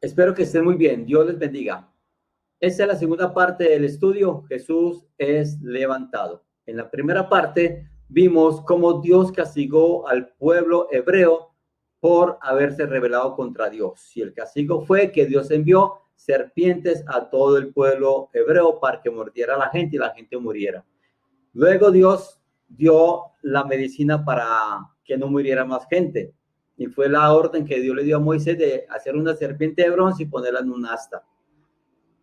Espero que estén muy bien. Dios les bendiga. Esta es la segunda parte del estudio. Jesús es levantado. En la primera parte vimos cómo Dios castigó al pueblo hebreo por haberse rebelado contra Dios. Y el castigo fue que Dios envió serpientes a todo el pueblo hebreo para que mordiera a la gente y la gente muriera. Luego Dios dio la medicina para que no muriera más gente. Y fue la orden que Dios le dio a Moisés de hacer una serpiente de bronce y ponerla en un asta.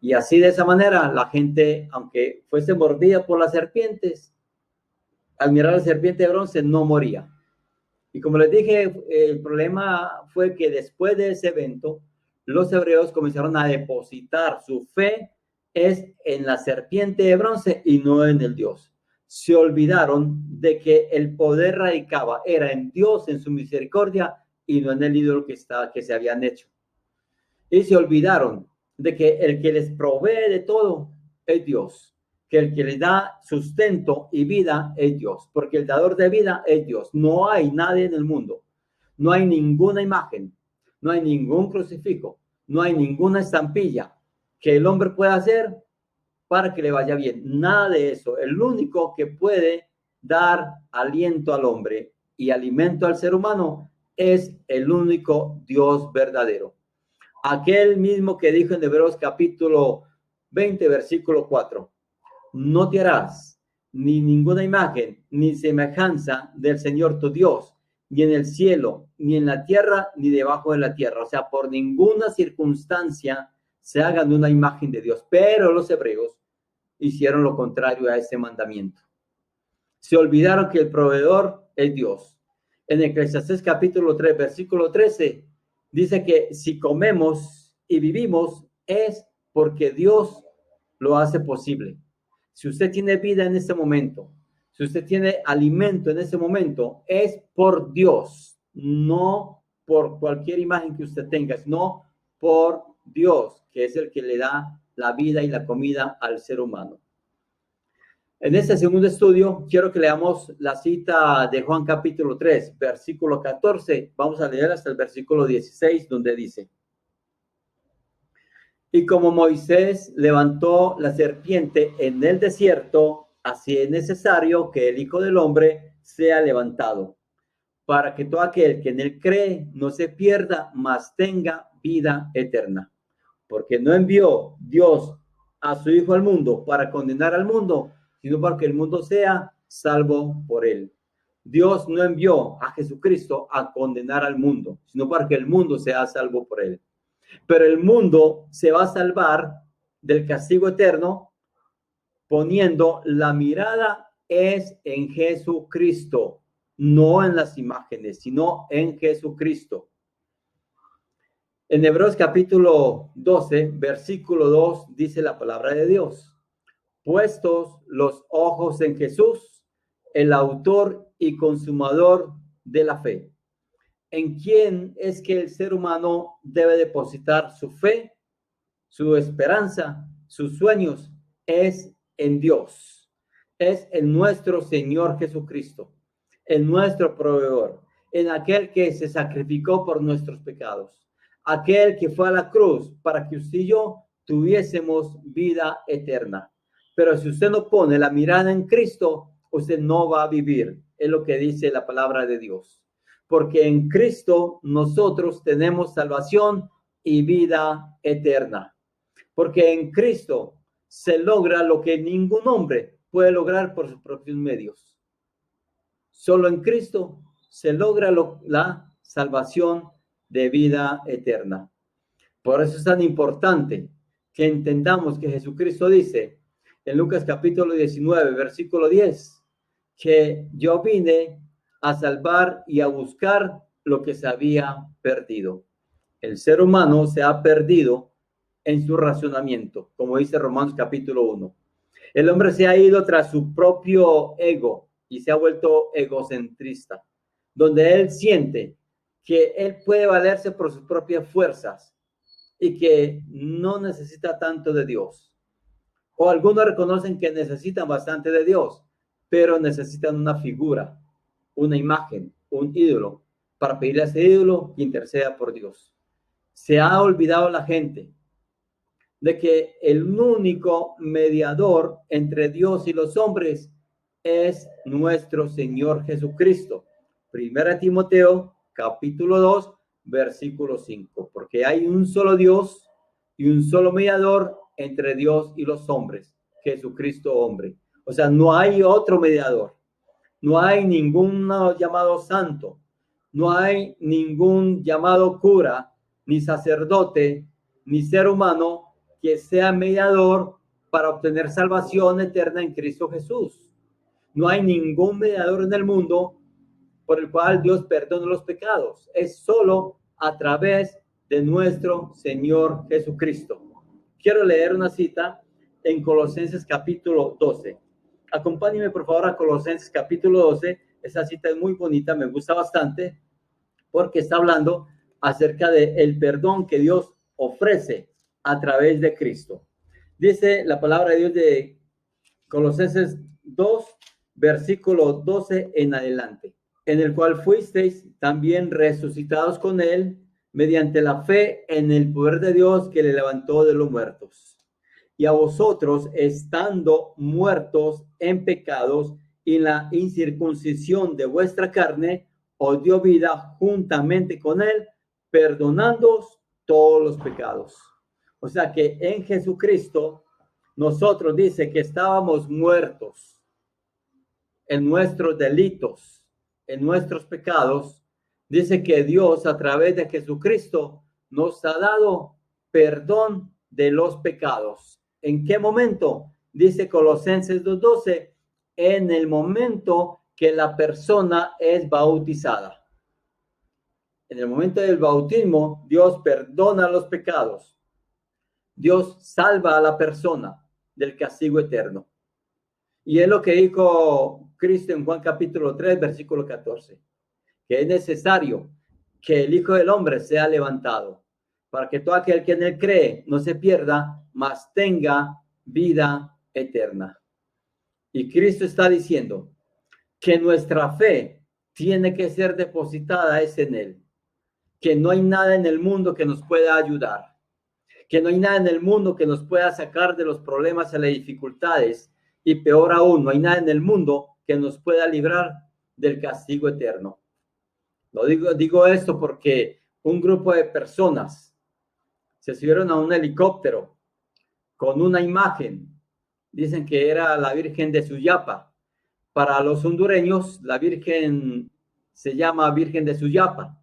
Y así de esa manera la gente, aunque fuese mordida por las serpientes, al mirar a la serpiente de bronce no moría. Y como les dije, el problema fue que después de ese evento, los hebreos comenzaron a depositar su fe es en la serpiente de bronce y no en el Dios. Se olvidaron de que el poder radicaba, era en Dios, en su misericordia, y no en el ídolo que se habían hecho. Y se olvidaron de que el que les provee de todo es Dios, que el que les da sustento y vida es Dios, porque el dador de vida es Dios. No hay nadie en el mundo, no hay ninguna imagen, no hay ningún crucifijo, no hay ninguna estampilla que el hombre pueda hacer para que le vaya bien. Nada de eso. El único que puede dar aliento al hombre y alimento al ser humano es el único Dios verdadero. Aquel mismo que dijo en Hebreos capítulo 20, versículo 4, no te harás ni ninguna imagen ni semejanza del Señor tu Dios, ni en el cielo, ni en la tierra, ni debajo de la tierra. O sea, por ninguna circunstancia se hagan una imagen de Dios. Pero los hebreos hicieron lo contrario a ese mandamiento. Se olvidaron que el proveedor es Dios. En Eclesiastés capítulo 3, versículo 13, dice que si comemos y vivimos es porque Dios lo hace posible. Si usted tiene vida en este momento, si usted tiene alimento en este momento, es por Dios, no por cualquier imagen que usted tenga, sino por Dios, que es el que le da la vida y la comida al ser humano. En este segundo estudio, quiero que leamos la cita de Juan capítulo 3, versículo 14. Vamos a leer hasta el versículo 16, donde dice: y como Moisés levantó la serpiente en el desierto, así es necesario que el Hijo del Hombre sea levantado, para que todo aquel que en él cree no se pierda, mas tenga vida eterna. Porque no envió Dios a su Hijo al mundo para condenar al mundo, sino para que el mundo sea salvo por él. Dios no envió a Jesucristo a condenar al mundo, sino para que el mundo sea salvo por él. Pero el mundo se va a salvar del castigo eterno poniendo la mirada es en Jesucristo, no en las imágenes, sino en Jesucristo. En Hebreos capítulo 12, versículo 2, dice la palabra de Dios: puestos los ojos en Jesús, el autor y consumador de la fe. ¿En quién es que el ser humano debe depositar su fe, su esperanza, sus sueños? Es en Dios, es en nuestro Señor Jesucristo, en nuestro proveedor, en aquel que se sacrificó por nuestros pecados, aquel que fue a la cruz para que usted y yo tuviésemos vida eterna. Pero si usted no pone la mirada en Cristo, usted no va a vivir, es lo que dice la palabra de Dios. Porque en Cristo nosotros tenemos salvación y vida eterna. Porque en Cristo se logra lo que ningún hombre puede lograr por sus propios medios. Solo en Cristo se logra la salvación de vida eterna. Por eso es tan importante que entendamos que Jesucristo dice en Lucas capítulo 19, versículo 10, que yo vine a salvar y a buscar lo que se había perdido. El ser humano se ha perdido en su razonamiento, como dice Romanos capítulo 1. El hombre se ha ido tras su propio ego y se ha vuelto egocentrista, donde él siente que él puede valerse por sus propias fuerzas y que no necesita tanto de Dios. O algunos reconocen que necesitan bastante de Dios, pero necesitan una figura, una imagen, un ídolo, para pedirle a ese ídolo que interceda por Dios. Se ha olvidado la gente de que el único mediador entre Dios y los hombres es nuestro Señor Jesucristo. Primera Timoteo, capítulo 2, versículo 5. Porque hay un solo Dios y un solo mediador entre Dios y los hombres, Jesucristo hombre. O sea, no hay otro mediador. No hay ningún llamado santo. No hay ningún llamado cura, ni sacerdote, ni ser humano que sea mediador para obtener salvación eterna en Cristo Jesús. No hay ningún mediador en el mundo por el cual Dios perdona los pecados. Es solo a través de nuestro Señor Jesucristo. Quiero leer una cita en Colosenses capítulo 12. Acompáñenme por favor a Colosenses capítulo 12. Esa cita es muy bonita, me gusta bastante porque está hablando acerca del perdón que Dios ofrece a través de Cristo. Dice la palabra de Dios de Colosenses 2, versículo 12 en adelante, en el cual fuisteis también resucitados con él mediante la fe en el poder de Dios que le levantó de los muertos. Y a vosotros, estando muertos en pecados y la incircuncisión de vuestra carne, os dio vida juntamente con él, perdonándoos todos los pecados. O sea que en Jesucristo nosotros dice que estábamos muertos en nuestros delitos, en nuestros pecados. Dice que Dios a través de Jesucristo nos ha dado perdón de los pecados. ¿En qué momento? Dice Colosenses 2:12, en el momento que la persona es bautizada. En el momento del bautismo, Dios perdona los pecados. Dios salva a la persona del castigo eterno. Y es lo que dijo Cristo en Juan capítulo 3, versículo 14, que es necesario que el Hijo del Hombre sea levantado para que todo aquel que en él cree no se pierda, mas tenga vida eterna. Y Cristo está diciendo que nuestra fe tiene que ser depositada es en él, que no hay nada en el mundo que nos pueda ayudar, que no hay nada en el mundo que nos pueda sacar de los problemas y las dificultades, y peor aún, no hay nada en el mundo que nos pueda librar del castigo eterno. Digo esto porque un grupo de personas se subieron a un helicóptero con una imagen, dicen que era la Virgen de Suyapa. Para los hondureños, la Virgen se llama Virgen de Suyapa.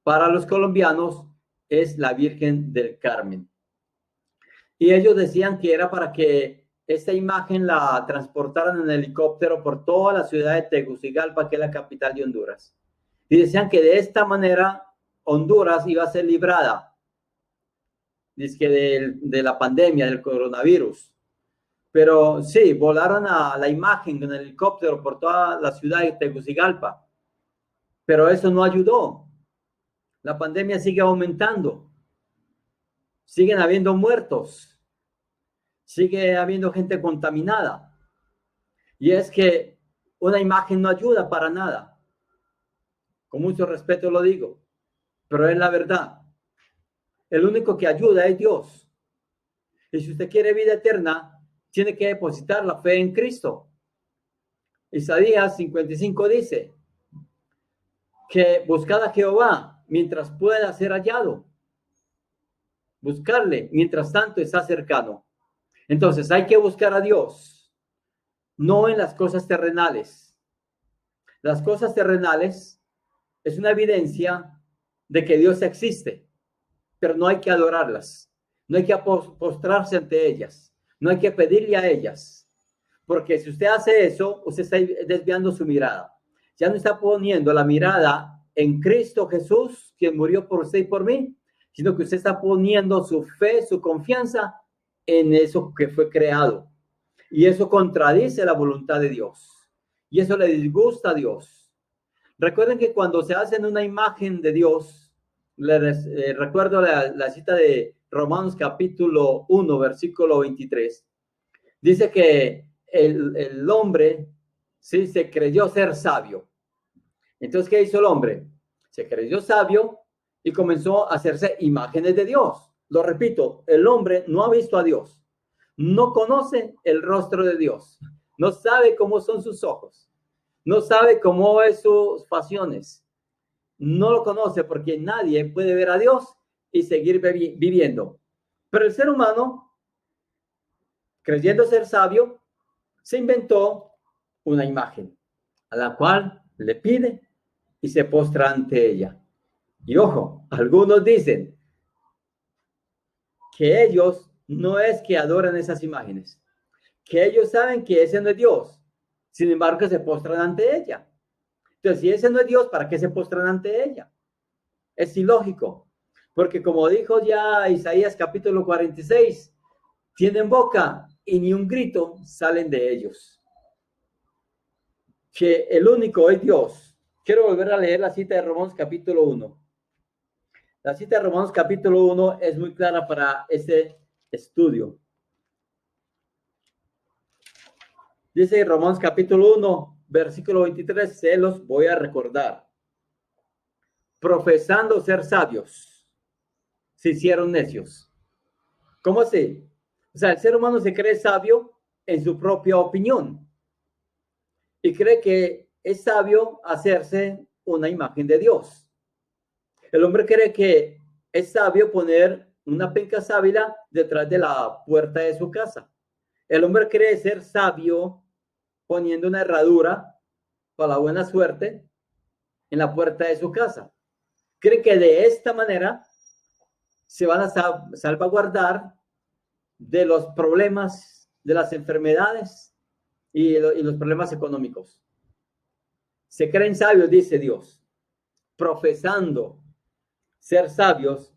Para los colombianos es la Virgen del Carmen. Y ellos decían que era para que esta imagen la transportaran en helicóptero por toda la ciudad de Tegucigalpa, que es la capital de Honduras. Y decían que de esta manera Honduras iba a ser librada de la pandemia, del coronavirus. Pero sí, volaron a la imagen en el helicóptero por toda la ciudad de Tegucigalpa. Pero eso no ayudó. La pandemia sigue aumentando. Siguen habiendo muertos. Sigue habiendo gente contaminada. Y es que una imagen no ayuda para nada. Con mucho respeto lo digo, pero es la verdad. El único que ayuda es Dios. Y si usted quiere vida eterna, tiene que depositar la fe en Cristo. Isaías 55 dice que buscad a Jehová mientras pueda ser hallado. Buscarle mientras tanto está cercano. Entonces hay que buscar a Dios, no en las cosas terrenales. Las cosas terrenales es una evidencia de que Dios existe, pero no hay que adorarlas. No hay que postrarse ante ellas. No hay que pedirle a ellas. Porque si usted hace eso, usted está desviando su mirada. Ya no está poniendo la mirada en Cristo Jesús, quien murió por usted y por mí, sino que usted está poniendo su fe, su confianza en eso que fue creado. Y eso contradice la voluntad de Dios. Y eso le disgusta a Dios. Recuerden que cuando se hace una imagen de Dios, recuerdo la cita de Romanos capítulo 1, versículo 23. Dice que el hombre, sí, se creyó ser sabio. Entonces, ¿qué hizo el hombre? Se creyó sabio y comenzó a hacerse imágenes de Dios. Lo repito, el hombre no ha visto a Dios, no conoce el rostro de Dios, no sabe cómo son sus ojos, no sabe cómo es sus facciones, no lo conoce porque nadie puede ver a Dios y seguir viviendo. Pero el ser humano, creyendo ser sabio, se inventó una imagen a la cual le pide y se postra ante ella. Y ojo, algunos dicen que ellos no es que adoran esas imágenes, que ellos saben que ese no es Dios, sin embargo se postran ante ella. Entonces, si ese no es Dios, ¿para qué se postran ante ella? Es ilógico, porque como dijo ya Isaías capítulo 46, tienen boca y ni un grito salen de ellos. Que el único es Dios. Quiero volver a leer la cita de Romanos capítulo 1. La cita de Romanos capítulo 1 es muy clara para este estudio. Dice Romanos capítulo 1, versículo 23, se los voy a recordar. Profesando ser sabios, se hicieron necios. ¿Cómo así? O sea, el ser humano se cree sabio en su propia opinión y cree que es sabio hacerse una imagen de Dios. El hombre cree que es sabio poner una penca sábila detrás de la puerta de su casa. El hombre cree ser sabio poniendo una herradura para la buena suerte en la puerta de su casa. Cree que de esta manera se van a salvaguardar de los problemas, de las enfermedades y los problemas económicos. Se creen sabios, dice Dios, profesando ser sabios,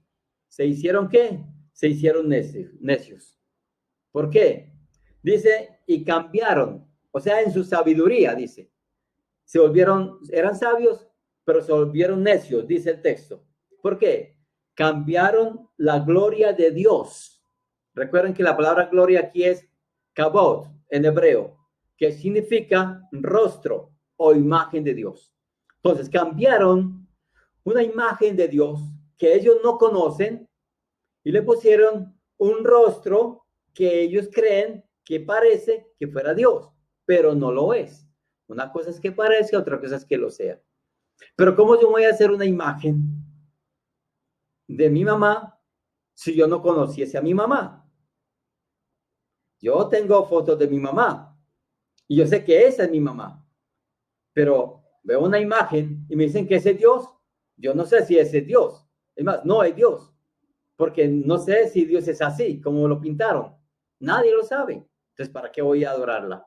¿se hicieron qué? Se hicieron necios. ¿Por qué? Dice, y cambiaron, o sea, en su sabiduría, dice, se volvieron, eran sabios, pero se volvieron necios, dice el texto. ¿Por qué? Cambiaron la gloria de Dios. Recuerden que la palabra gloria aquí es kabod en hebreo, que significa rostro o imagen de Dios. Entonces cambiaron una imagen de Dios que ellos no conocen y le pusieron un rostro que ellos creen que parece que fuera Dios, pero no lo es. Una cosa es que parezca, otra cosa es que lo sea. Pero ¿cómo yo voy a hacer una imagen de mi mamá si yo no conociese a mi mamá? Yo tengo fotos de mi mamá y yo sé que esa es mi mamá, pero veo una imagen y me dicen que ese es Dios. Yo no sé si ese es Dios. Es más, no es Dios, porque no sé si Dios es así, como lo pintaron. Nadie lo sabe. Entonces, ¿para qué voy a adorarla?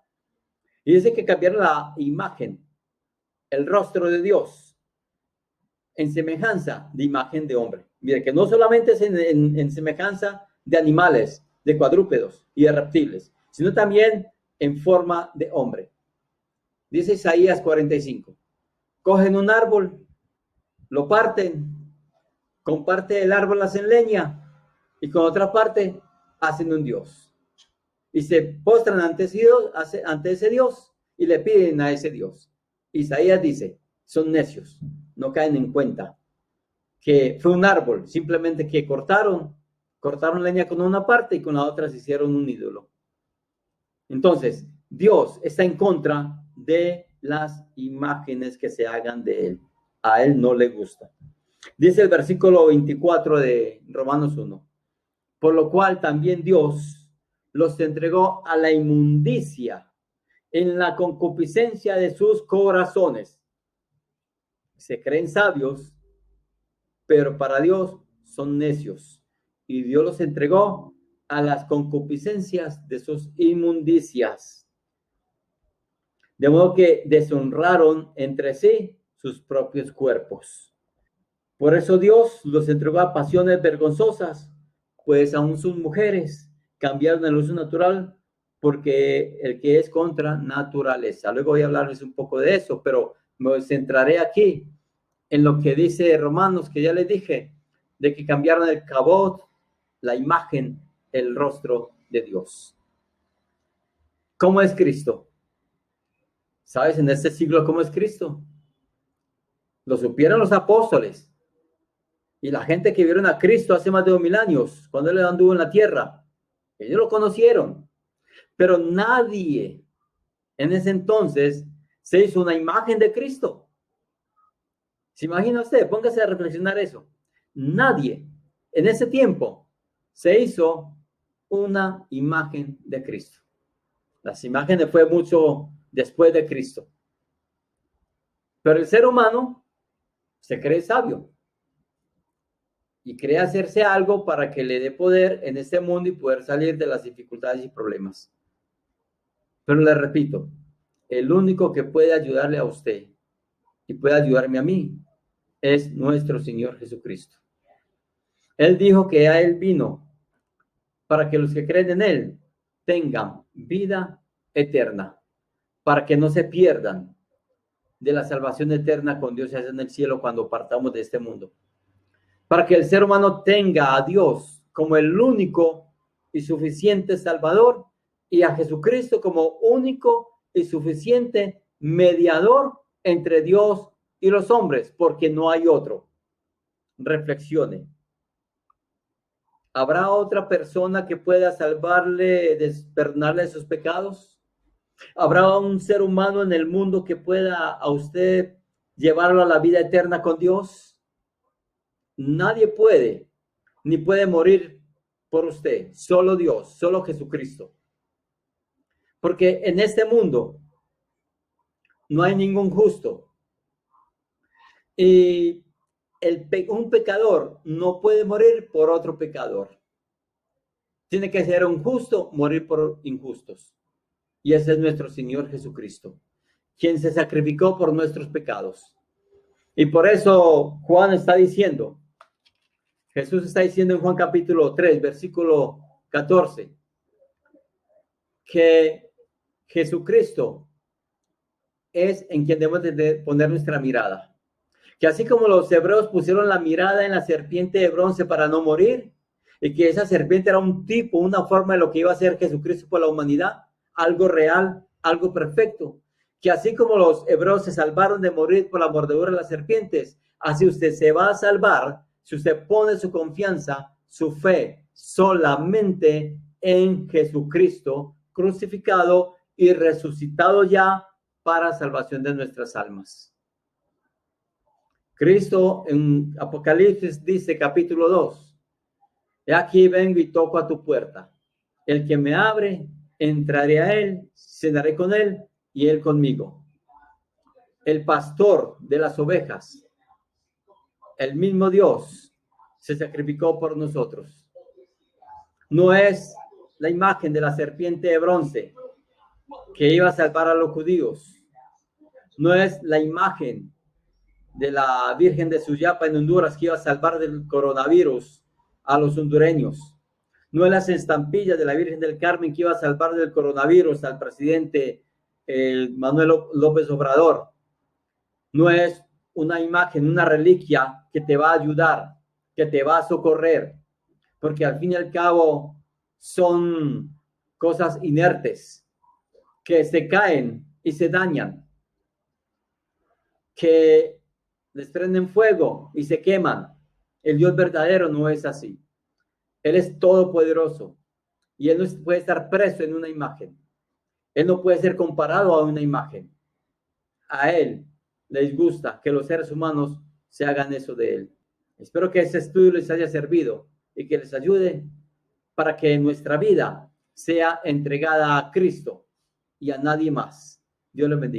Y dice que cambiaron la imagen, el rostro de Dios, en semejanza de imagen de hombre. Mire, que no solamente es en semejanza de animales, de cuadrúpedos y de reptiles, sino también en forma de hombre. Dice Isaías 45. Cogen un árbol, lo parten, con parte del árbol hacen leña y con otra parte hacen un dios. Y se postran ante ese Dios y le piden a ese Dios. Isaías dice, son necios, no caen en cuenta que fue un árbol, simplemente que cortaron leña con una parte y con la otra se hicieron un ídolo. Entonces, Dios está en contra de las imágenes que se hagan de él. A él no le gusta. Dice el versículo 24 de Romanos 1. Por lo cual también Dios los entregó a la inmundicia en la concupiscencia de sus corazones. Se creen sabios, pero para Dios son necios. Y Dios los entregó a las concupiscencias de sus inmundicias. De modo que deshonraron entre sí sus propios cuerpos. Por eso Dios los entregó a pasiones vergonzosas, pues aún sus mujeres cambiaron el uso natural porque el que es contra naturaleza. Luego voy a hablarles un poco de eso, pero me centraré aquí en lo que dice Romanos, que ya les dije, de que cambiaron el kabod, la imagen, el rostro de Dios. ¿Cómo es Cristo? ¿Sabes en este siglo cómo es Cristo? Lo supieron los apóstoles. Y la gente que vieron a Cristo hace más de 2000 años, cuando Él anduvo en la tierra, ellos lo conocieron. Pero nadie en ese entonces se hizo una imagen de Cristo. ¿Se imagina usted? Póngase a reflexionar eso. Nadie en ese tiempo se hizo una imagen de Cristo. Las imágenes fue mucho después de Cristo. Pero el ser humano se cree sabio y cree hacerse algo para que le dé poder en este mundo y poder salir de las dificultades y problemas. Pero le repito, el único que puede ayudarle a usted y puede ayudarme a mí es nuestro Señor Jesucristo. Él dijo que a Él vino para que los que creen en Él tengan vida eterna, para que no se pierdan de la salvación eterna con Dios en el cielo cuando partamos de este mundo. Para que el ser humano tenga a Dios como el único y suficiente Salvador y a Jesucristo como único y suficiente mediador entre Dios y los hombres, porque no hay otro. Reflexione. ¿Habrá otra persona que pueda salvarle, perdonarle de sus pecados? ¿Habrá un ser humano en el mundo que pueda a usted llevarlo a la vida eterna con Dios? Nadie puede, ni puede morir por usted. Solo Dios, solo Jesucristo. Porque en este mundo no hay ningún justo. Y un pecador no puede morir por otro pecador. Tiene que ser un justo morir por injustos. Y ese es nuestro Señor Jesucristo, quien se sacrificó por nuestros pecados. Y por eso Juan está diciendo, Jesús está diciendo en Juan capítulo 3, versículo 14, que Jesucristo es en quien debemos de poner nuestra mirada. Que así como los hebreos pusieron la mirada en la serpiente de bronce para no morir, y que esa serpiente era un tipo, una forma de lo que iba a hacer Jesucristo por la humanidad, algo real, algo perfecto. Que así como los hebreos se salvaron de morir por la mordedura de las serpientes, así usted se va a salvar si usted pone su confianza, su fe solamente en Jesucristo crucificado y resucitado ya para salvación de nuestras almas. Cristo en Apocalipsis dice, capítulo 2, he aquí vengo y toco a tu puerta. El que me abre, entraré a él, cenaré con él y él conmigo. El pastor de las ovejas, el mismo Dios, se sacrificó por nosotros. No es la imagen de la serpiente de bronce que iba a salvar a los judíos. No es la imagen de la Virgen de Suyapa en Honduras que iba a salvar del coronavirus a los hondureños. No es las estampillas de la Virgen del Carmen que iba a salvar del coronavirus al presidente Manuel López Obrador. No es una imagen, una reliquia que te va a ayudar, que te va a socorrer, porque al fin y al cabo son cosas inertes que se caen y se dañan, que les prenden fuego y se queman. El Dios verdadero no es así. Él es todopoderoso y Él no puede estar preso en una imagen. Él no puede ser comparado a una imagen. A Él les gusta que los seres humanos se hagan eso de Él. Espero que este estudio les haya servido y que les ayude para que nuestra vida sea entregada a Cristo y a nadie más. Dios les bendiga.